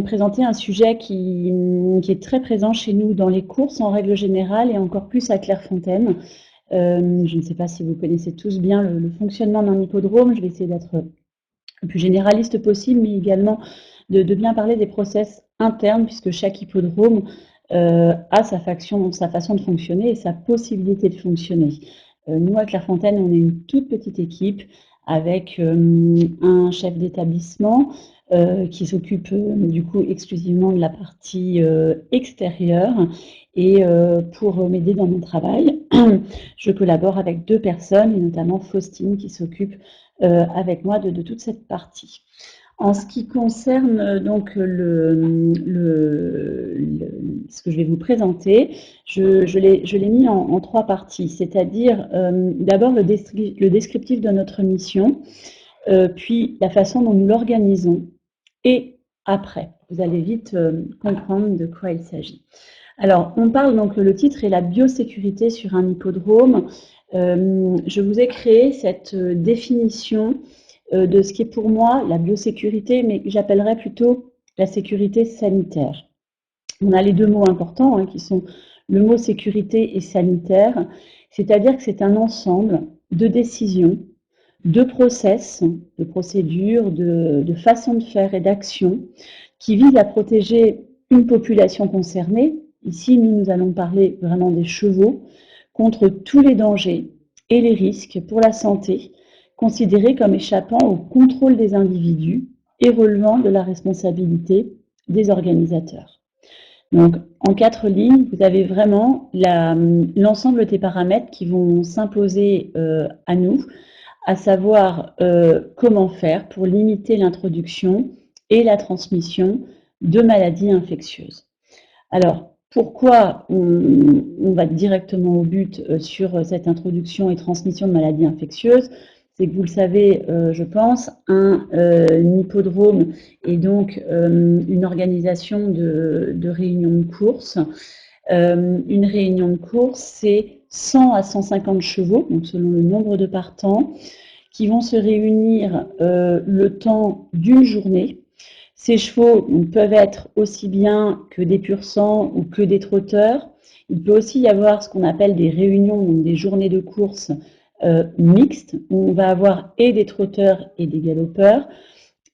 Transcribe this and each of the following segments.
présenter un sujet qui est très présent chez nous dans les courses en règle générale et encore plus à Clairefontaine. Je ne sais pas si vous connaissez tous bien le fonctionnement d'un hippodrome. Je vais essayer d'être le plus généraliste possible, mais également de bien parler des process internes, puisque chaque hippodrome a sa façon de fonctionner et sa possibilité de fonctionner. Nous, à Clairefontaine, on est une toute petite équipe avec un chef d'établissement qui s'occupe du coup exclusivement de la partie extérieure. Et pour m'aider dans mon travail, je collabore avec 2 personnes, et notamment Faustine qui s'occupe avec moi de toute cette partie. En ce qui concerne donc ce que je vais vous présenter, je l'ai mis en 3 parties, c'est-à-dire d'abord le descriptif de notre mission, puis la façon dont nous l'organisons, et après, vous allez vite comprendre de quoi il s'agit. Alors, on parle donc, le titre est la biosécurité sur un hippodrome. Je vous ai créé cette définition de ce qui est pour moi la biosécurité, mais que j'appellerais plutôt la sécurité sanitaire. On a les 2 mots importants qui sont le mot sécurité et sanitaire, c'est-à-dire que c'est un ensemble de décisions, de process, de procédures, de façons de faire et d'actions qui visent à protéger une population concernée. Ici, nous allons parler vraiment des chevaux, contre tous les dangers et les risques pour la santé, considérés comme échappant au contrôle des individus et relevant de la responsabilité des organisateurs. Donc, en 4 lignes, vous avez vraiment l'ensemble des paramètres qui vont s'imposer à nous, à savoir comment faire pour limiter l'introduction et la transmission de maladies infectieuses. Alors, pourquoi on va directement au but sur cette introduction et transmission de maladies infectieuses? C'est que vous le savez, je pense, un hippodrome est donc une organisation de réunions de course. Une réunion de course, c'est 100 à 150 chevaux, donc selon le nombre de partants, qui vont se réunir le temps d'une journée. Ces chevaux peuvent être aussi bien que des pur-sang ou que des trotteurs. Il peut aussi y avoir ce qu'on appelle des réunions, donc des journées de course mixtes, où on va avoir et des trotteurs et des galopeurs,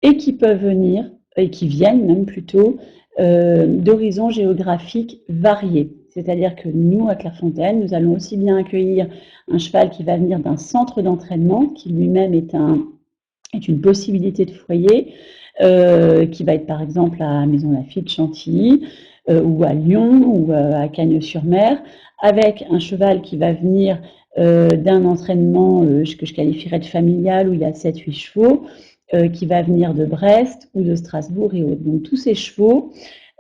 et qui peuvent venir, et qui viennent même plutôt, d'horizons géographiques variés. C'est-à-dire que nous, à Clairefontaine, nous allons aussi bien accueillir un cheval qui va venir d'un centre d'entraînement, qui lui-même est une possibilité de foyer, qui va être par exemple à Maison Lafitte, Chantilly, ou à Lyon, ou à Cagnes-sur-Mer, avec un cheval qui va venir d'un entraînement que je qualifierais de familial, où il y a 7-8 chevaux, qui va venir de Brest ou de Strasbourg et autres. Donc tous ces chevaux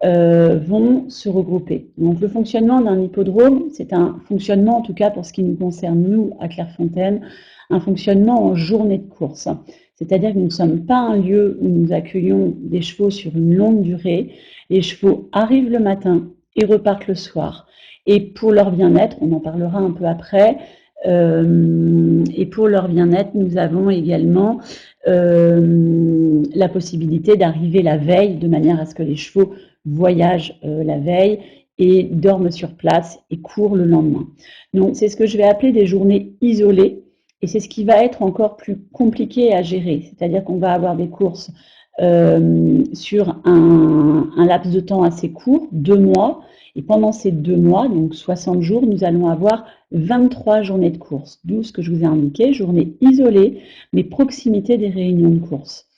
vont se regrouper. Donc le fonctionnement d'un hippodrome, c'est un fonctionnement, en tout cas pour ce qui nous concerne nous à Clairefontaine, un fonctionnement en journée de course. C'est-à-dire que nous ne sommes pas un lieu où nous accueillons des chevaux sur une longue durée. Les chevaux arrivent le matin et repartent le soir. Et pour leur bien-être, on en parlera un peu après, et pour leur bien-être, nous avons également la possibilité d'arriver la veille, de manière à ce que les chevaux voyagent la veille et dorment sur place et courent le lendemain. Donc c'est ce que je vais appeler des journées isolées, et c'est ce qui va être encore plus compliqué à gérer. C'est-à-dire qu'on va avoir des courses sur un laps de temps assez court, 2 mois, et pendant ces 2 mois, donc 60 jours, nous allons avoir 23 journées de course, d'où ce que je vous ai indiqué, journées isolées, mais proximité des réunions de course.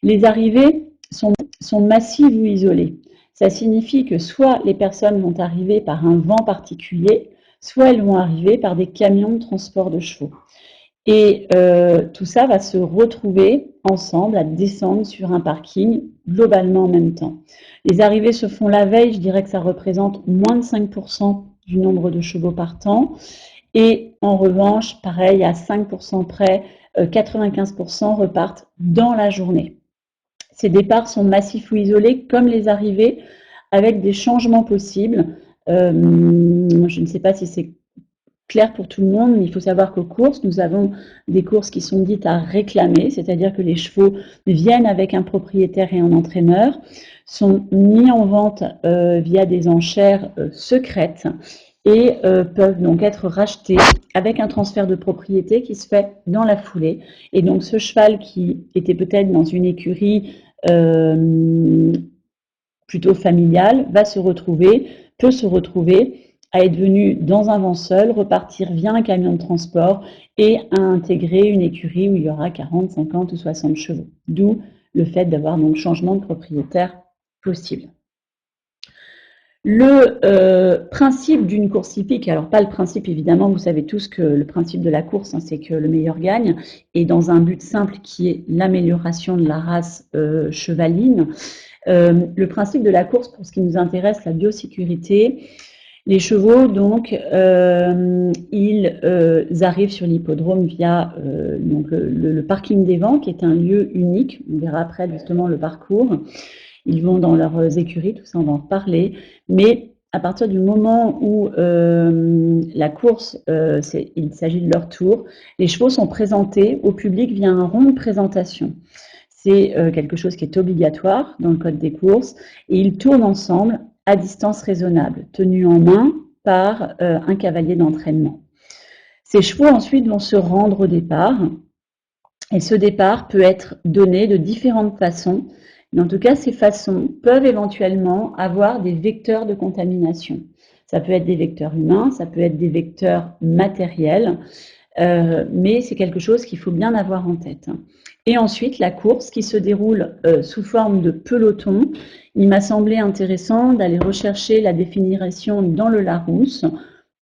Les arrivées sont massives ou isolées. Ça signifie que soit les personnes vont arriver par un vent particulier, soit elles vont arriver par des camions de transport de chevaux. Et tout ça va se retrouver ensemble à descendre sur un parking globalement en même temps. Les arrivées se font la veille, je dirais que ça représente moins de 5% du nombre de chevaux partants. Et en revanche, pareil, à 5% près, 95% repartent dans la journée. Ces départs sont massifs ou isolés, comme les arrivées, avec des changements possibles. Je ne sais pas si c'est clair pour tout le monde, mais il faut savoir qu'aux courses, nous avons des courses qui sont dites à réclamer, c'est-à-dire que les chevaux viennent avec un propriétaire et un entraîneur, sont mis en vente via des enchères secrètes et peuvent donc être rachetés avec un transfert de propriété qui se fait dans la foulée. Et donc ce cheval qui était peut-être dans une écurie plutôt familiale peut se retrouver à être venu dans un vent seul, repartir via un camion de transport et à intégrer une écurie où il y aura 40, 50 ou 60 chevaux. D'où le fait d'avoir donc changement de propriétaire possible. Le principe d'une course hippique, alors pas le principe évidemment, vous savez tous que le principe de la course, c'est que le meilleur gagne, et dans un but simple qui est l'amélioration de la race chevaline. Le principe de la course, pour ce qui nous intéresse, la biosécurité, les chevaux, donc, ils arrivent sur l'hippodrome via donc le parking des vents, qui est un lieu unique. On verra après justement le parcours. Ils vont dans leurs écuries, tout ça on va en parler. Mais à partir du moment où la course, il s'agit de leur tour, les chevaux sont présentés au public via un rond de présentation. C'est quelque chose qui est obligatoire dans le code des courses et ils tournent ensemble à distance raisonnable, tenus en main par un cavalier d'entraînement. Ces chevaux ensuite vont se rendre au départ et ce départ peut être donné de différentes façons. Mais en tout cas, ces façons peuvent éventuellement avoir des vecteurs de contamination. Ça peut être des vecteurs humains, ça peut être des vecteurs matériels, mais c'est quelque chose qu'il faut bien avoir en tête. Et ensuite, la course qui se déroule sous forme de peloton. Il m'a semblé intéressant d'aller rechercher la définition dans le Larousse.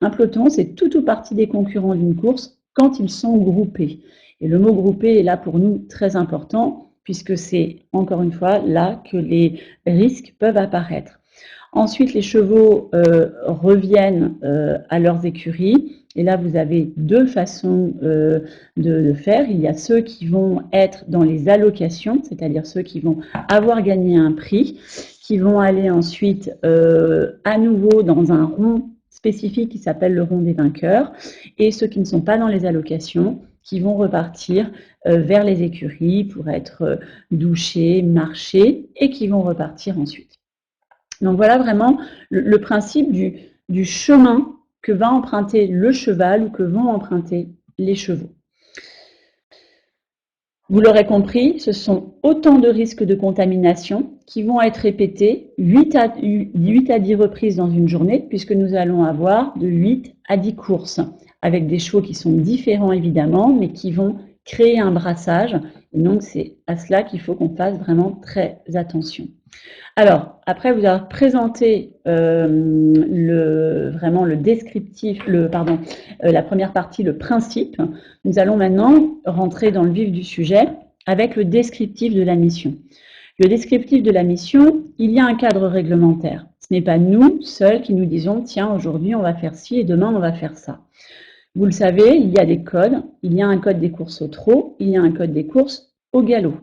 Un peloton, c'est tout ou partie des concurrents d'une course quand ils sont groupés. Et le mot groupé est là pour nous très important, puisque c'est encore une fois là que les risques peuvent apparaître. Ensuite, les chevaux reviennent à leurs écuries. Et là, vous avez deux façons de le faire. Il y a ceux qui vont être dans les allocations, c'est-à-dire ceux qui vont avoir gagné un prix, qui vont aller ensuite à nouveau dans un rond spécifique qui s'appelle le rond des vainqueurs, et ceux qui ne sont pas dans les allocations, qui vont repartir vers les écuries pour être douchés, marchés, et qui vont repartir ensuite. Donc voilà vraiment le principe du chemin que va emprunter le cheval ou que vont emprunter les chevaux. Vous l'aurez compris, ce sont autant de risques de contamination qui vont être répétés 8 à 10 reprises dans une journée, puisque nous allons avoir de 8 à 10 courses, avec des chevaux qui sont différents évidemment, mais qui vont créer un brassage. Et donc c'est à cela qu'il faut qu'on fasse vraiment très attention. Alors, après vous avoir présenté vraiment le descriptif, la première partie, le principe, nous allons maintenant rentrer dans le vif du sujet avec le descriptif de la mission. Le descriptif de la mission, il y a un cadre réglementaire. Ce n'est pas nous seuls qui nous disons « tiens, aujourd'hui on va faire ci et demain on va faire ça ». Vous le savez, il y a des codes. Il y a un code des courses au trot, il y a un code des courses au galop.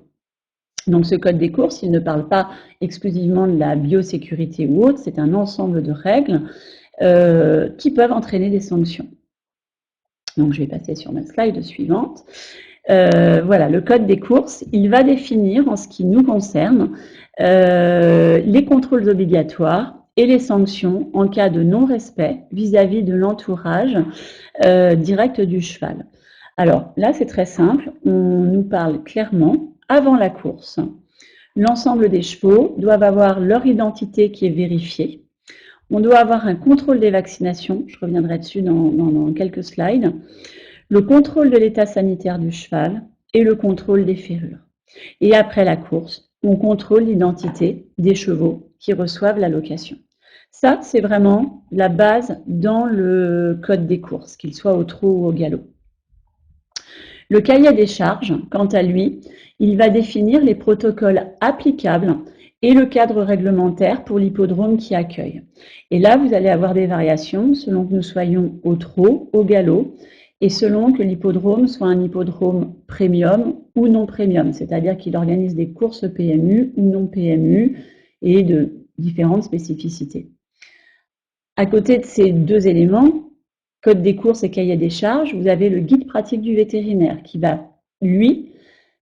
Donc ce code des courses, il ne parle pas exclusivement de la biosécurité ou autre, c'est un ensemble de règles qui peuvent entraîner des sanctions. Donc je vais passer sur ma slide suivante. Voilà, le code des courses, il va définir en ce qui nous concerne les contrôles obligatoires et les sanctions en cas de non-respect vis-à-vis de l'entourage direct du cheval. Alors là, c'est très simple, on nous parle clairement. Avant la course, l'ensemble des chevaux doivent avoir leur identité qui est vérifiée. On doit avoir un contrôle des vaccinations, je reviendrai dessus dans quelques slides, le contrôle de l'état sanitaire du cheval et le contrôle des ferrures. Et après la course, on contrôle l'identité des chevaux qui reçoivent la location. Ça, c'est vraiment la base dans le code des courses, qu'il soit au trot ou au galop. Le cahier des charges, quant à lui, il va définir les protocoles applicables et le cadre réglementaire pour l'hippodrome qui accueille. Et là, vous allez avoir des variations selon que nous soyons au trot, au galop, et selon que l'hippodrome soit un hippodrome premium ou non premium, c'est-à-dire qu'il organise des courses PMU ou non PMU et de différentes spécificités. À côté de ces deux éléments, code des courses et cahier des charges, vous avez le guide pratique du vétérinaire qui va, lui,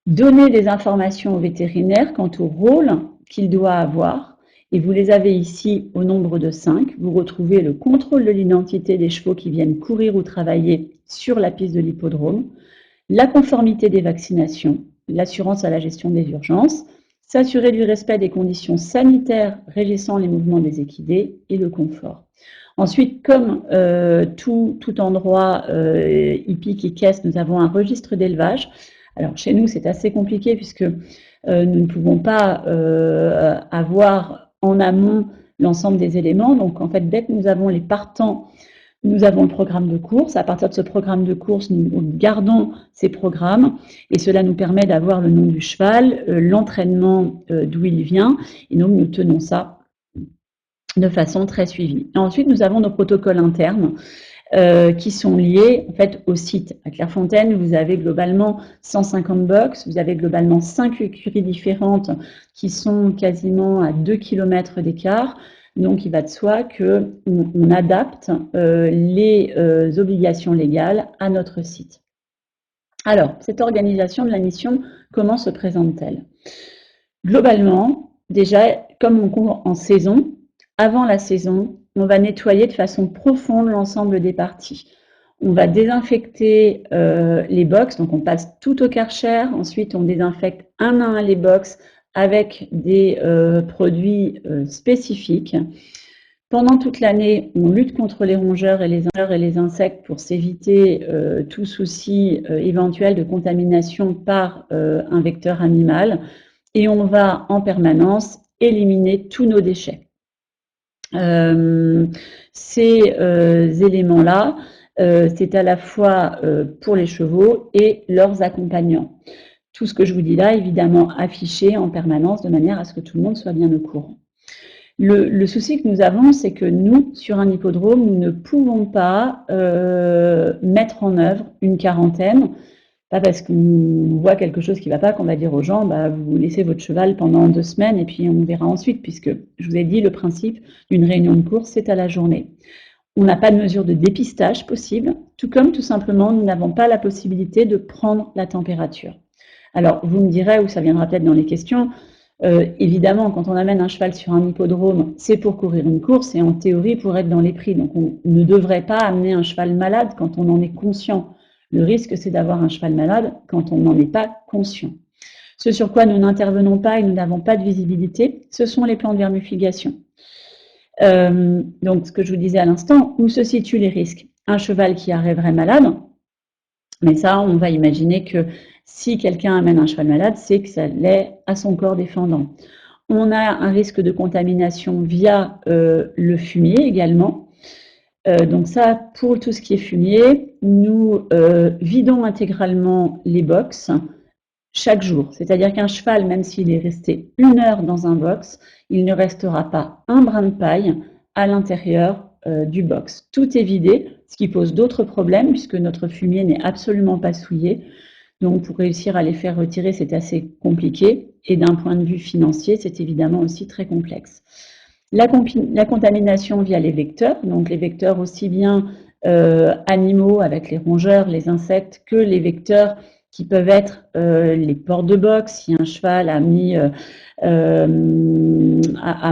donner des informations au vétérinaire quant au rôle qu'il doit avoir. Et vous les avez ici au nombre de 5. Vous retrouvez le contrôle de l'identité des chevaux qui viennent courir ou travailler sur la piste de l'hippodrome, la conformité des vaccinations, l'assurance à la gestion des urgences, s'assurer du respect des conditions sanitaires régissant les mouvements des équidés et le confort. Ensuite, comme tout endroit hippique et caisse, nous avons un registre d'élevage. Alors chez nous, c'est assez compliqué puisque nous ne pouvons pas avoir en amont l'ensemble des éléments. Donc en fait, dès que nous avons les partants, nous avons le programme de course. À partir de ce programme de course, nous gardons ces programmes et cela nous permet d'avoir le nom du cheval, l'entraînement d'où il vient, et donc nous tenons ça de façon très suivie. Et ensuite, nous avons nos protocoles internes qui sont liés en fait au site. À Clairefontaine, vous avez globalement 150 box, vous avez globalement 5 écuries différentes qui sont quasiment à 2 km d'écart. Donc, il va de soi qu'on adapte les obligations légales à notre site. Alors, cette organisation de la mission, comment se présente-t-elle? Globalement, déjà, comme on court en saison, avant la saison, on va nettoyer de façon profonde l'ensemble des parties. On va désinfecter les box, donc on passe tout au Karcher, ensuite on désinfecte un à un les box avec des produits spécifiques. Pendant toute l'année, on lutte contre les rongeurs et les insectes pour s'éviter tout souci éventuel de contamination par un vecteur animal. Et on va en permanence éliminer tous nos déchets. Ces éléments-là, c'est à la fois pour les chevaux et leurs accompagnants. Tout ce que je vous dis là, évidemment, affiché en permanence de manière à ce que tout le monde soit bien au courant. Le souci que nous avons, c'est que nous, sur un hippodrome, nous ne pouvons pas mettre en œuvre une quarantaine. Pas parce qu'on voit quelque chose qui ne va pas qu'on va dire aux gens, bah, vous laissez votre cheval pendant 2 semaines et puis on verra ensuite, puisque je vous ai dit, le principe d'une réunion de course, c'est à la journée. On n'a pas de mesure de dépistage possible, tout comme tout simplement, nous n'avons pas la possibilité de prendre la température. Alors, vous me direz, ou ça viendra peut-être dans les questions, évidemment, quand on amène un cheval sur un hippodrome, c'est pour courir une course et en théorie pour être dans les prix. Donc, on ne devrait pas amener un cheval malade quand on en est conscient. Le risque, c'est d'avoir un cheval malade quand on n'en est pas conscient. Ce sur quoi nous n'intervenons pas et nous n'avons pas de visibilité, ce sont les plans de vermifugation. Donc, ce que je vous disais à l'instant, où se situent les risques? Un cheval qui arriverait malade, mais ça, on va imaginer que si quelqu'un amène un cheval malade, c'est que ça l'est à son corps défendant. On a un risque de contamination via le fumier également. Donc ça, pour tout ce qui est fumier, nous vidons intégralement les box chaque jour. C'est-à-dire qu'un cheval, même s'il est resté 1 heure dans un box, il ne restera pas un brin de paille à l'intérieur du box. Tout est vidé, ce qui pose d'autres problèmes puisque notre fumier n'est absolument pas souillé. Donc pour réussir à les faire retirer, c'est assez compliqué. Et d'un point de vue financier, c'est évidemment aussi très complexe. La contamination via les vecteurs, donc les vecteurs aussi bien animaux avec les rongeurs, les insectes, que les vecteurs qui peuvent être les portes de box, si un cheval a mis à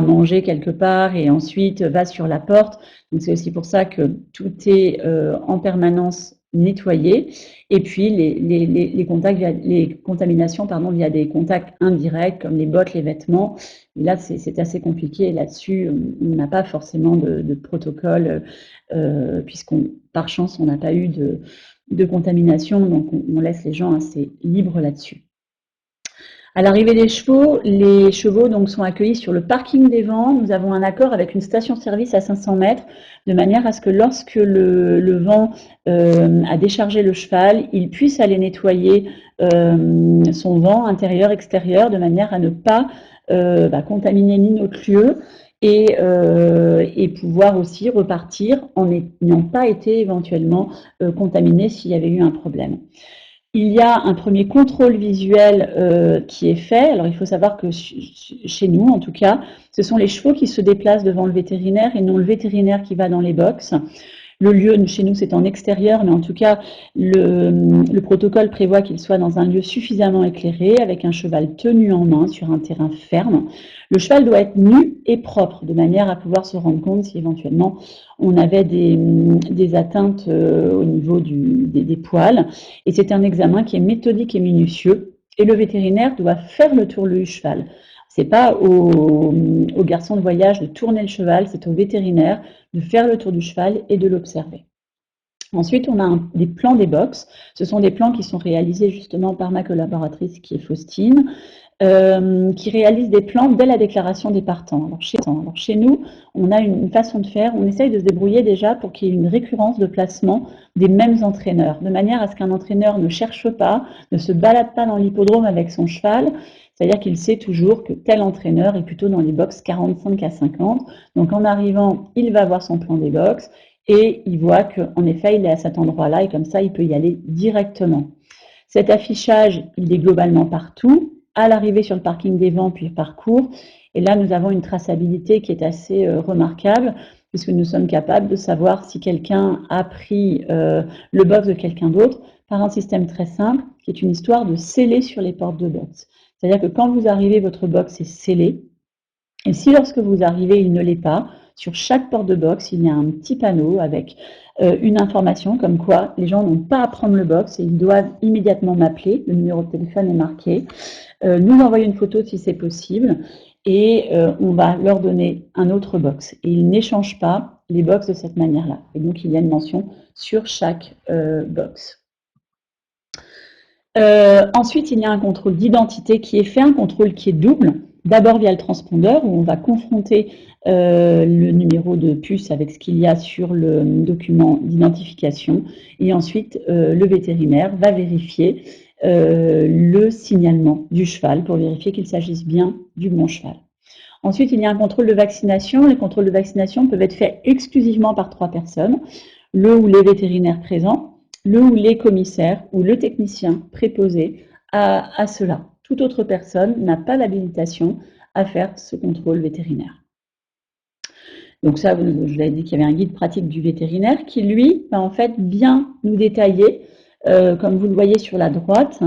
manger quelque part et ensuite va sur la porte. Donc c'est aussi pour ça que tout est en permanence nettoyé. Et puis les contaminations via des contacts indirects comme les bottes, les vêtements. Et là, c'est assez compliqué. Là-dessus, on n'a pas forcément de protocole puisqu'on, par chance, on n'a pas eu de contamination. Donc, on laisse les gens assez libres là-dessus. À l'arrivée des chevaux, les chevaux donc, sont accueillis sur le parking des vents. Nous avons un accord avec une station-service à 500 mètres, de manière à ce que lorsque le vent a déchargé le cheval, il puisse aller nettoyer son vent intérieur-extérieur, de manière à ne pas contaminer ni notre lieu et pouvoir aussi repartir en n'ayant pas été éventuellement contaminé s'il y avait eu un problème. Il y a un premier contrôle visuel qui est fait. Alors, il faut savoir que chez nous, en tout cas, ce sont les chevaux qui se déplacent devant le vétérinaire et non le vétérinaire qui va dans les box. Le lieu, chez nous, c'est en extérieur, mais en tout cas, le protocole prévoit qu'il soit dans un lieu suffisamment éclairé, avec un cheval tenu en main sur un terrain ferme. Le cheval doit être nu et propre, de manière à pouvoir se rendre compte si éventuellement on avait des atteintes au niveau des poils. Et c'est un examen qui est méthodique et minutieux. Et le vétérinaire doit faire le tour du cheval. C'est pas au garçon de voyage de tourner le cheval, c'est au vétérinaire de faire le tour du cheval et de l'observer. Ensuite, on a des plans des box. Ce sont des plans qui sont réalisés justement par ma collaboratrice qui est Faustine, qui réalise des plans dès la déclaration des partants. Alors chez nous, on a une façon de faire, on essaye de se débrouiller déjà pour qu'il y ait une récurrence de placement des mêmes entraîneurs, de manière à ce qu'un entraîneur ne cherche pas, ne se balade pas dans l'hippodrome avec son cheval, c'est-à-dire qu'il sait toujours que tel entraîneur est plutôt dans les box 45 à 50. Donc en arrivant, il va voir son plan des box et il voit qu'en effet, il est à cet endroit-là et comme ça, il peut y aller directement. Cet affichage, il est globalement partout, à l'arrivée sur le parking des vents, puis parcours. Et là, nous avons une traçabilité qui est assez remarquable, puisque nous sommes capables de savoir si quelqu'un a pris le box de quelqu'un d'autre par un système très simple, qui est une histoire de sceller sur les portes de box. C'est-à-dire que quand vous arrivez, votre box est scellé. Et si lorsque vous arrivez, il ne l'est pas, sur chaque porte de box, il y a un petit panneau avec une information comme quoi les gens n'ont pas à prendre le box et ils doivent immédiatement m'appeler. Le numéro de téléphone est marqué. Nous envoyer une photo si c'est possible et on va leur donner un autre box. Et ils n'échangent pas les box de cette manière-là. Et donc, il y a une mention sur chaque box. Ensuite, il y a un contrôle d'identité qui est fait, un contrôle qui est double. D'abord via le transpondeur, où on va confronter le numéro de puce avec ce qu'il y a sur le document d'identification. Et ensuite, le vétérinaire va vérifier le signalement du cheval pour vérifier qu'il s'agisse bien du bon cheval. Ensuite, il y a un contrôle de vaccination. Les contrôles de vaccination peuvent être faits exclusivement par 3 personnes, le ou les vétérinaires présents, le ou les commissaires ou le technicien préposé à cela. Toute autre personne n'a pas l'habilitation à faire ce contrôle vétérinaire. Donc ça, je vous avais dit qu'il y avait un guide pratique du vétérinaire qui, lui, va en fait bien nous détailler, comme vous le voyez sur la droite,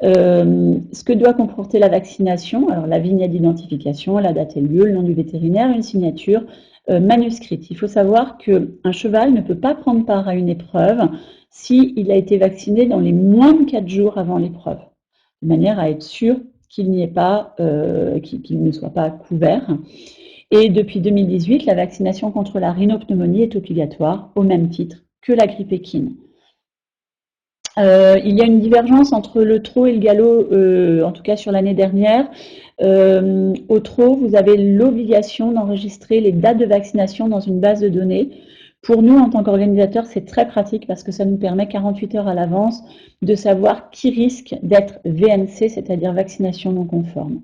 ce que doit comporter la vaccination. Alors la vignette d'identification, la date et le lieu, le nom du vétérinaire, une signature manuscrite. Il faut savoir qu'un cheval ne peut pas prendre part à une épreuve s'il a été vacciné dans les moins de 4 jours avant l'épreuve, de manière à être sûr qu'il n'y ait pas, qu'il ne soit pas couvert. Et depuis 2018, la vaccination contre la rhinopneumonie est obligatoire au même titre que la grippe équine. Il y a une divergence entre le trot et le galop, en tout cas sur l'année dernière. Au trot, vous avez l'obligation d'enregistrer les dates de vaccination dans une base de données. Pour nous, en tant qu'organisateurs, c'est très pratique parce que ça nous permet 48 heures à l'avance de savoir qui risque d'être VNC, c'est-à-dire vaccination non conforme.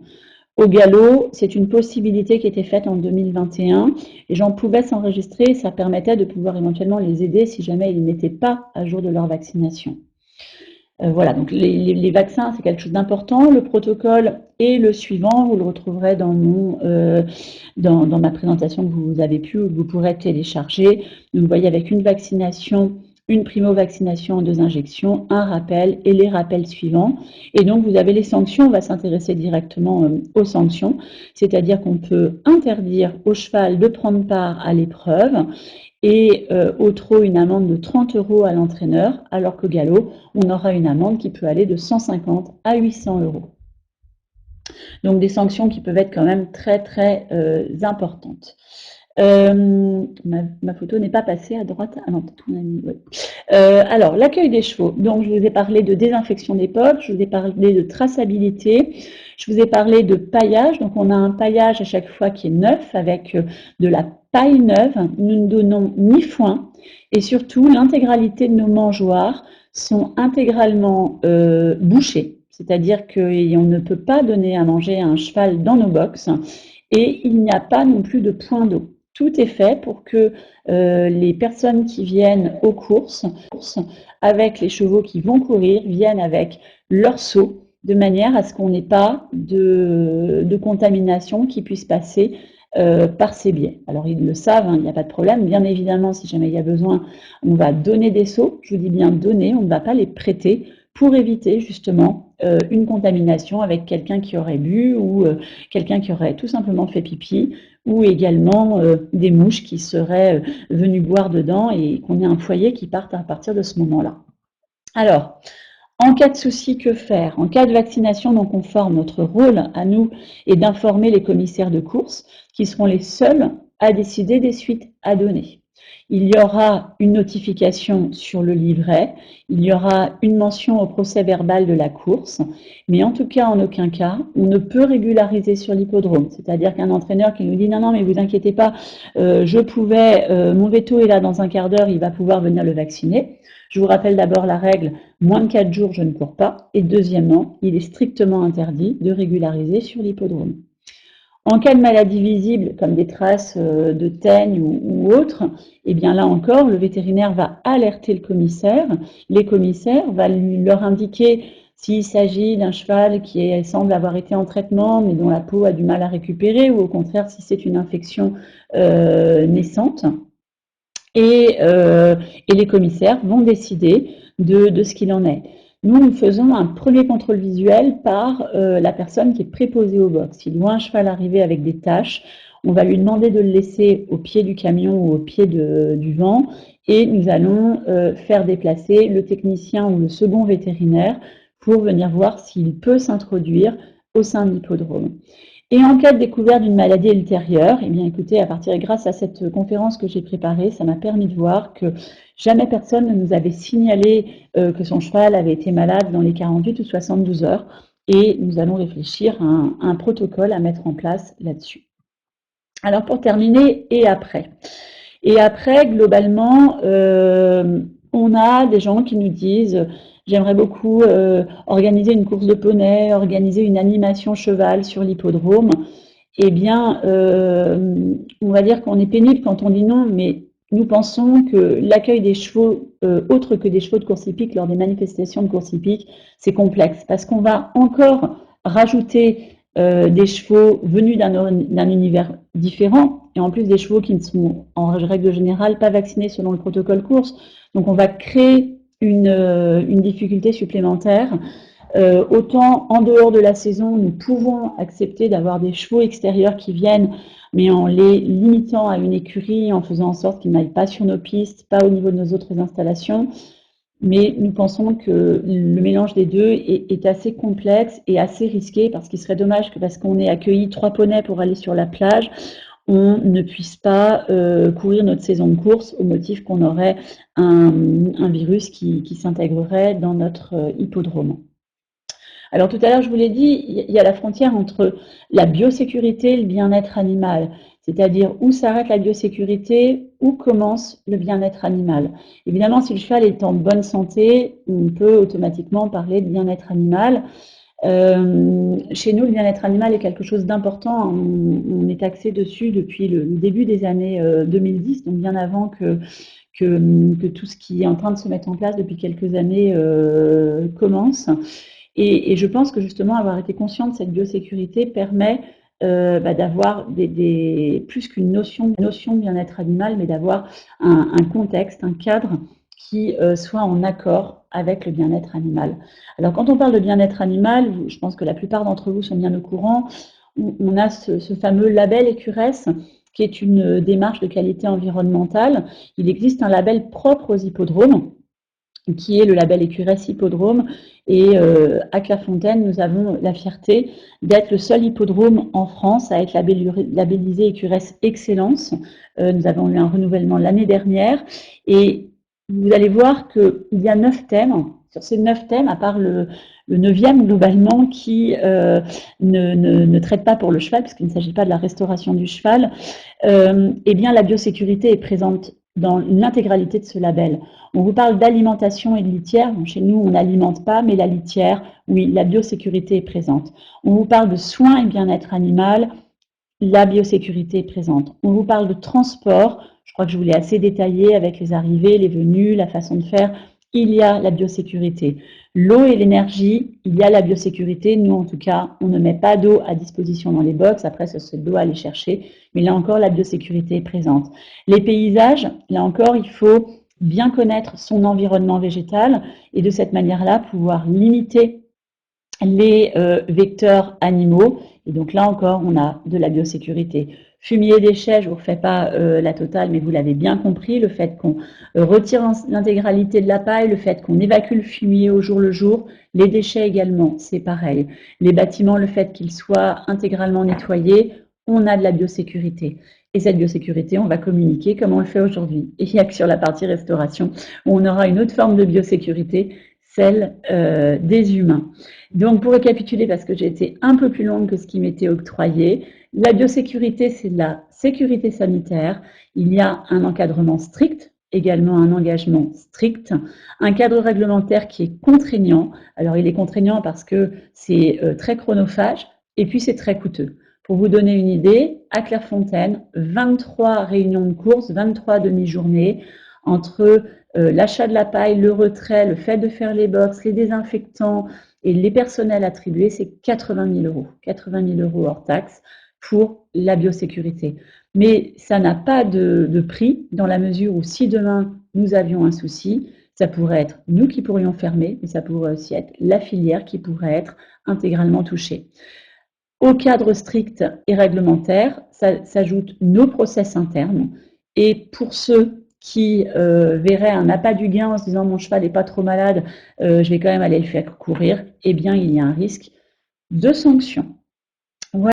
Au galop, c'est une possibilité qui était faite en 2021. Les gens pouvaient s'enregistrer et ça permettait de pouvoir éventuellement les aider si jamais ils n'étaient pas à jour de leur vaccination. Voilà, donc les vaccins, c'est quelque chose d'important. Le protocole est le suivant, vous le retrouverez dans ma présentation que vous pourrez télécharger. Donc, vous voyez avec une vaccination, une primo-vaccination en 2 injections, un rappel et les rappels suivants. Et donc, vous avez les sanctions. On va s'intéresser directement aux sanctions, c'est-à-dire qu'on peut interdire au cheval de prendre part à l'épreuve et au trot, une amende de 30 € à l'entraîneur, alors qu'au galop, on aura une amende qui peut aller de 150 à 800 €. Donc, des sanctions qui peuvent être quand même très, très importantes. Ma photo n'est pas passée à droite. Ah non, on a mis, ouais. Alors, l'accueil des chevaux. Donc, je vous ai parlé de désinfection des potes, je vous ai parlé de traçabilité, je vous ai parlé de paillage. Donc, on a un paillage à chaque fois qui est neuf avec de la paille neuve. Nous ne donnons ni foin et surtout, l'intégralité de nos mangeoires sont intégralement bouchées. C'est-à-dire qu'on ne peut pas donner à manger à un cheval dans nos box et il n'y a pas non plus de point d'eau. Tout est fait pour que les personnes qui viennent aux courses avec les chevaux qui vont courir viennent avec leur seau de manière à ce qu'on n'ait pas de contamination qui puisse passer par ces biais. Alors ils le savent, hein, il n'y a pas de problème. Bien évidemment, si jamais il y a besoin, on va donner des seaux. Je vous dis bien donner, on ne va pas les prêter pour éviter justement une contamination avec quelqu'un qui aurait bu ou quelqu'un qui aurait tout simplement fait pipi ou également des mouches qui seraient venues boire dedans et qu'on ait un foyer qui parte à partir de ce moment-là. Alors, en cas de souci, que faire? En cas de vaccination non conforme, notre rôle à nous est d'informer les commissaires de course qui seront les seuls à décider des suites à donner. Il y aura une notification sur le livret, il y aura une mention au procès-verbal de la course, mais en tout cas, en aucun cas, on ne peut régulariser sur l'hippodrome. C'est-à-dire qu'un entraîneur qui nous dit non, non, mais vous inquiétez pas, mon veto est là dans un quart d'heure, il va pouvoir venir le vacciner. Je vous rappelle d'abord la règle, moins de 4 jours, je ne cours pas. Et deuxièmement, il est strictement interdit de régulariser sur l'hippodrome. En cas de maladie visible, comme des traces de teigne ou autre, eh bien là encore, le vétérinaire va alerter le commissaire. Les commissaires vont leur indiquer s'il s'agit d'un cheval qui semble avoir été en traitement, mais dont la peau a du mal à récupérer, ou au contraire, si c'est une infection naissante. Et les commissaires vont décider de ce qu'il en est. Nous faisons un premier contrôle visuel par la personne qui est préposée au box. S'il voit un cheval arriver avec des taches, on va lui demander de le laisser au pied du camion ou au pied du vent et nous allons faire déplacer le technicien ou le second vétérinaire pour venir voir s'il peut s'introduire au sein de l'hippodrome. Et en cas de découverte d'une maladie ultérieure, eh bien écoutez, grâce à cette conférence que j'ai préparée, ça m'a permis de voir que jamais personne ne nous avait signalé que son cheval avait été malade dans les 48 ou 72 heures. Et nous allons réfléchir à un protocole à mettre en place là-dessus. Alors pour terminer, et après? Et après, globalement, on a des gens qui nous disent j'aimerais beaucoup organiser une course de poney, organiser une animation cheval sur l'hippodrome. Eh bien, on va dire qu'on est pénible quand on dit non, mais nous pensons que l'accueil des chevaux, autre que des chevaux de course hippique lors des manifestations de course hippique, c'est complexe parce qu'on va encore rajouter des chevaux venus d'un univers différent et en plus des chevaux qui ne sont en règle générale pas vaccinés selon le protocole course. Donc on va créer une difficulté supplémentaire. Autant en dehors de la saison, nous pouvons accepter d'avoir des chevaux extérieurs qui viennent, mais en les limitant à une écurie, en faisant en sorte qu'ils n'aillent pas sur nos pistes, pas au niveau de nos autres installations. Mais nous pensons que le mélange des deux est assez complexe et assez risqué parce qu'il serait dommage que parce qu'on ait accueilli 3 poneys pour aller sur la plage, on ne puisse pas courir notre saison de course au motif qu'on aurait un virus qui s'intégrerait dans notre hippodrome. Alors tout à l'heure, je vous l'ai dit, il y a la frontière entre la biosécurité et le bien-être animal, c'est-à-dire où s'arrête la biosécurité, où commence le bien-être animal. Évidemment, si le cheval est en bonne santé, on peut automatiquement parler de bien-être animal. Chez nous, le bien-être animal est quelque chose d'important. On est axé dessus depuis le début des années 2010, donc bien avant que tout ce qui est en train de se mettre en place depuis quelques années commence. Et je pense que justement, avoir été conscient de cette biosécurité permet d'avoir plus qu'une notion de bien-être animal, mais d'avoir un contexte, un cadre qui soit en accord avec le bien-être animal. Alors quand on parle de bien-être animal, je pense que la plupart d'entre vous sont bien au courant, on a ce fameux label EQRS qui est une démarche de qualité environnementale. Il existe un label propre aux hippodromes, qui est le label EQRS Hippodrome. Et à Clairefontaine, nous avons la fierté d'être le seul hippodrome en France à être labellisé EQRS Excellence. Nous avons eu un renouvellement l'année dernière. Et vous allez voir qu'il y a 9 thèmes. Sur ces 9 thèmes, à part le 9e globalement qui ne traite pas pour le cheval, puisqu'il ne s'agit pas de la restauration du cheval, eh bien la biosécurité est présente dans l'intégralité de ce label. On vous parle d'alimentation et de litière. Bon, chez nous, on n'alimente pas, mais la litière, oui, la biosécurité est présente. On vous parle de soins et bien-être animal, la biosécurité est présente. On vous parle de transport, je crois que je vous l'ai assez détaillé avec les arrivées, les venues, la façon de faire. Il y a la biosécurité. l'eau et l'énergie, il y a la biosécurité. Nous, en tout cas, on ne met pas d'eau à disposition dans les box. Après, c'est de l'eau à aller chercher. Mais là encore, la biosécurité est présente. Les paysages, là encore, il faut bien connaître son environnement végétal et de cette manière-là, pouvoir limiter les vecteurs animaux. Et donc là encore, on a de la biosécurité. Fumier déchets, je ne vous refais pas la totale, mais vous l'avez bien compris, le fait qu'on retire l'intégralité de la paille, le fait qu'on évacue le fumier au jour le jour, les déchets également, c'est pareil. Les bâtiments, le fait qu'ils soient intégralement nettoyés, on a de la biosécurité. Et cette biosécurité, on va communiquer comme on le fait aujourd'hui. Et il n'y a que sur la partie restauration où on aura une autre forme de biosécurité, celle des humains. Donc, pour récapituler, parce que j'ai été un peu plus longue que ce qui m'était octroyé, la biosécurité, c'est de la sécurité sanitaire. Il y a un encadrement strict, également un engagement strict, un cadre réglementaire qui est contraignant. Alors, il est contraignant parce que c'est très chronophage et puis c'est très coûteux. Pour vous donner une idée, à Clairefontaine, 23 réunions de course, 23 demi-journées entre l'achat de la paille, le retrait, le fait de faire les box, les désinfectants et les personnels attribués, c'est 80 000 euros. 80 000 euros hors taxe pour la biosécurité. Mais ça n'a pas de prix dans la mesure où si demain nous avions un souci, ça pourrait être nous qui pourrions fermer, mais ça pourrait aussi être la filière qui pourrait être intégralement touchée. Au cadre strict et réglementaire, s'ajoutent nos process internes. Et pour ceux qui verraient un appât du gain en se disant mon cheval n'est pas trop malade, je vais quand même aller le faire courir, eh bien il y a un risque de sanction. Voilà.